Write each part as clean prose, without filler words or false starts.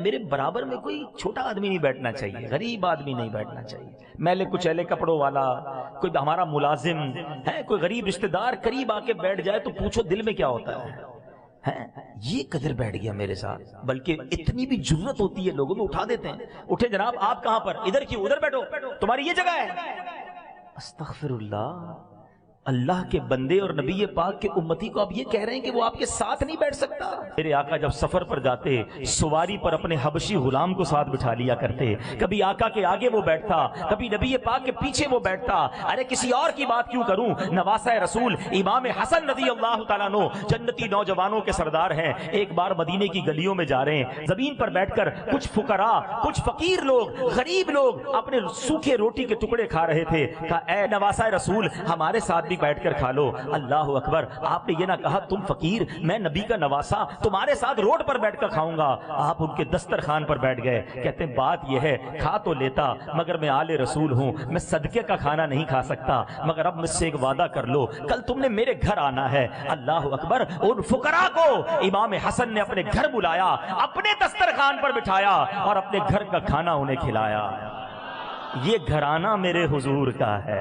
میرے برابر میں کوئی چھوٹا آدمی نہیں بیٹھنا چاہیے، غریب آدمی نہیں بیٹھنا چاہیے، میلے کچیلے کپڑوں والا، کوئی ہمارا ملازم ہے، کوئی غریب رشتہ دار قریب آ کے بیٹھ جائے تو پوچھو دل میں کیا ہوتا ہے۔ یہ قدر بیٹھ گیا میرے ساتھ، بلکہ اتنی بھی جرت ہوتی ہے لوگوں میں اٹھا دیتے ہیں، اٹھے جناب آپ کہاں پر، ادھر کیوں، ادھر بیٹھو، تمہاری یہ جگہ ہے۔ استغفر اللہ، اللہ کے بندے اور نبی پاک کے امتی کو آپ یہ کہہ رہے ہیں کہ وہ آپ کے ساتھ نہیں بیٹھ سکتا۔ میرے آقا جب سفر پر جاتے سواری پر اپنے حبشی غلام کو ساتھ بٹھا لیا کرتے، کبھی آقا کے آگے وہ بیٹھتا، کبھی نبی پاک کے پیچھے وہ بیٹھتا۔ ارے کسی اور کی بات کیوں کروں، نواسہ رسول امام حسن رضی اللہ تعالیٰ عنہ جنتی نوجوانوں کے سردار ہیں، ایک بار مدینے کی گلیوں میں جا رہے ہیں، زمین پر بیٹھ کر کچھ فقراء، کچھ فقیر لوگ، غریب لوگ اپنے سوکھے روٹی کے ٹکڑے کھا رہے تھے۔ کہا اے نواسہ رسول ہمارے ساتھ بھی بیٹھ کر کھا لو۔ اللہ اکبر، آپ نے یہ نہ کہا تم فقیر میں نبی کا نواسہ تمہارے ساتھ روڈ پر بیٹھ کر کھاؤں گا، آپ ان کے دسترخوان پر بیٹھ گئے۔ کہتے ہیں بات یہ ہے کھا تو لیتا مگر میں آل رسول ہوں، میں صدقے کا کھانا نہیں کھا سکتا، مگر اب مجھ سے ایک وعدہ کر لو، کل تم نے میرے گھر آنا ہے۔ اللہ اکبر، ان فقراء کو امام حسن نے اپنے گھر بلایا، اپنے دسترخوان پر بٹھایا اور اپنے گھر کا کھانا انہیں کھلایا۔ یہ گھرانہ میرے حضور کا ہے،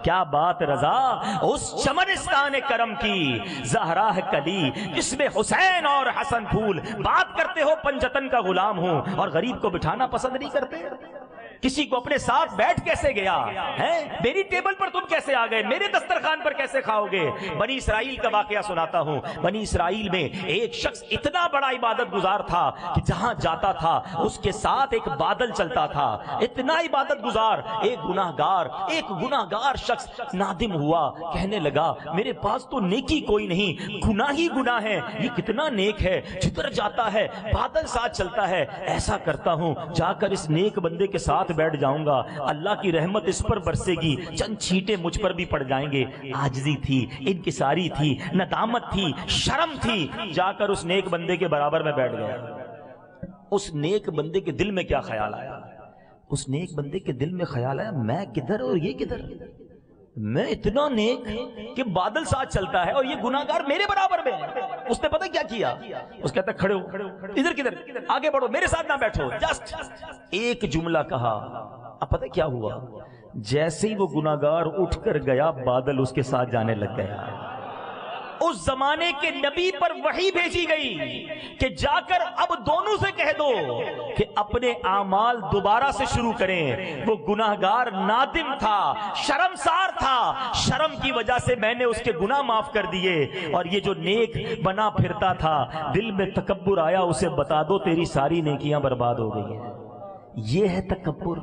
کیا بات رضا اس چمنستان کرم کی، زہرا کلی جس میں حسین اور حسن پھول، بات کرتے ہو پنجتن کا غلام ہوں اور غریب کو بٹھانا پسند نہیں کرتے۔ کسی کو اپنے ساتھ بیٹھ کیسے گیا ہے، میری ٹیبل پر تم کیسے آ گئے، میرے دسترخوان پر کیسے کھاؤ گے۔ بنی اسرائیل کا واقعہ سناتا ہوں۔ بنی اسرائیل میں ایک شخص اتنا بڑا عبادت گزار تھا کہ جہاں جاتا تھا اس کے ساتھ ایک بادل چلتا تھا، اتنا عبادت گزار۔ ایک گناہگار شخص نادم ہوا، کہنے لگا میرے پاس تو نیکی کوئی نہیں، گناہ ہی گناہ ہے، یہ کتنا نیک ہے، جدھر جاتا ہے بادل ساتھ چلتا ہے۔ ایسا کرتا ہوں جا کر اس نیک بندے کے ساتھ بیٹھ جاؤں گا، اللہ کی رحمت اس پر برسے گی، چند چھینٹے مجھ پر بھی پڑ جائیں گے۔ عاجزی تھی، انکساری تھی، ندامت تھی، شرم تھی، جا کر اس نیک بندے کے برابر میں بیٹھ گیا۔ اس نیک بندے کے دل میں کیا خیال آیا، اس نیک بندے کے دل میں خیال آیا میں کدھر اور یہ کدھر، میں اتنا نیک کہ بادل ساتھ چلتا ہے اور یہ گناہگار میرے برابر میں ہے۔ اس نے پتہ کیا کیا، اس کہتا کھڑے ہو، ادھر کدھر، آگے بڑھو، میرے ساتھ نہ بیٹھو، جسٹ ایک جملہ کہا۔ اب پتہ کیا ہوا، جیسے ہی وہ گناہگار اٹھ کر گیا بادل اس کے ساتھ جانے لگ گیا۔ اس زمانے کے نبی پر وحی بھیجی گئی کہ جا کر اب دونوں سے کہہ دو کہ اپنے اعمال دوبارہ سے شروع کریں۔ وہ گناہگار نادم تھا، شرمسار تھا، شرم کی وجہ سے میں نے اس کے گناہ معاف کر دیے، اور یہ جو نیک بنا پھرتا تھا دل میں تکبر آیا، اسے بتا دو تیری ساری نیکیاں برباد ہو گئی ہیں۔ یہ ہے تکبر،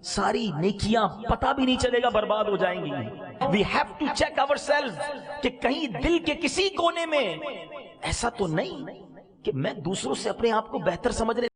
ساری نیکیاں پتہ بھی نہیں چلے گا برباد ہو جائیں گی۔ We have to check ourselves کہ کہیں دل کے کسی کونے میں ایسا تو نہیں کہ میں دوسروں سے اپنے آپ کو بہتر سمجھنے